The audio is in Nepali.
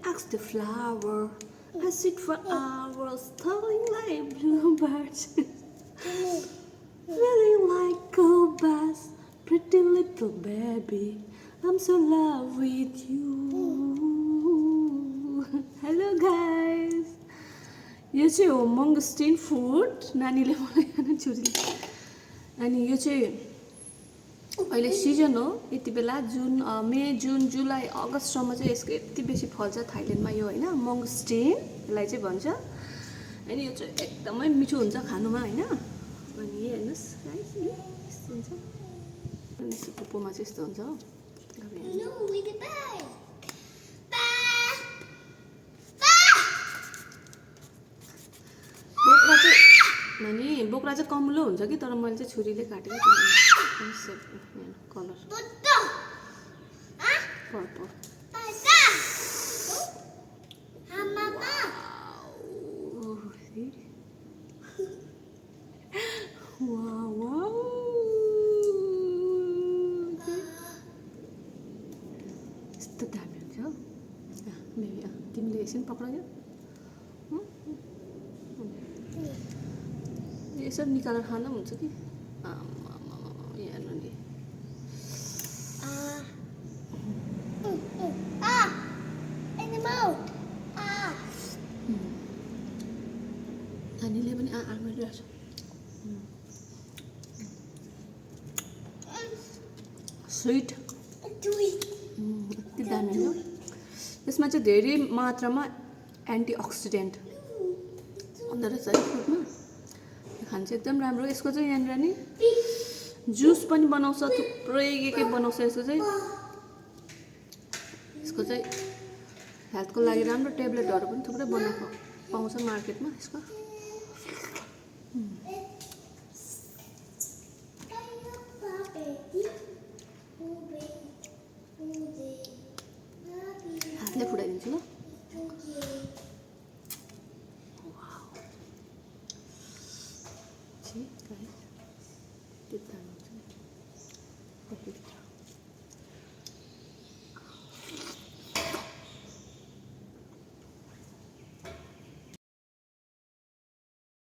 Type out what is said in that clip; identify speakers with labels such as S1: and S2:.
S1: ask the flower. I sit for hours, telling like bluebirds. Feeling like cold bass, pretty little baby. I'm so in love with you. Hello guys. यो चाहिँ हो मङ्गस्टिन फुड नानीले मलाई खान छोरीले अनि यो चाहिँ अहिले सिजन हो यति बेला जुन मे जुन जुलाई अगस्तसम्म चाहिँ यसको यति बेसी फल्छ थाइल्यान्डमा यो होइन मङ्गस्टिन यसलाई चाहिँ भन्छ अनि यो चाहिँ एकदमै मिठो हुन्छ खानुमा होइन अनि हेर्नुहोस् गाइस यस्तो हुन्छ अनि यसको पोपोमा चाहिँ यस्तो हुन्छ हो बोक्रा चाहिँ नानी बोक्रा चाहिँ कमुलो हुन्छ कि तर मैले चाहिँ छुरीले काटेको कलर पर्पल यस्तो दामी हुन्छ हौ बेबी तिमीले एकछिन पक्रायो यसरी निकालेर खाँदा पनि हुन्छ कि हेर्नु नि नानीले पनि गरिरहेको छ स्विट यति दामी हो यसमा चाहिँ धेरै मात्रामा एन्टिअक्सिडेन्ट हुँदो रहेछ है फ्रुटमा खान चाहिँ एकदम राम्रो यसको चाहिँ यहाँनिर नि जुस पनि बनाउँछ थुप्रै के बनाउँछ यसको चाहिँ हेल्थको लागि राम्रो ट्याब्लेटहरू पनि थुप्रै बनाएको पाउँछ मार्केटमा यसको हातले फुटाइदिन्छु ल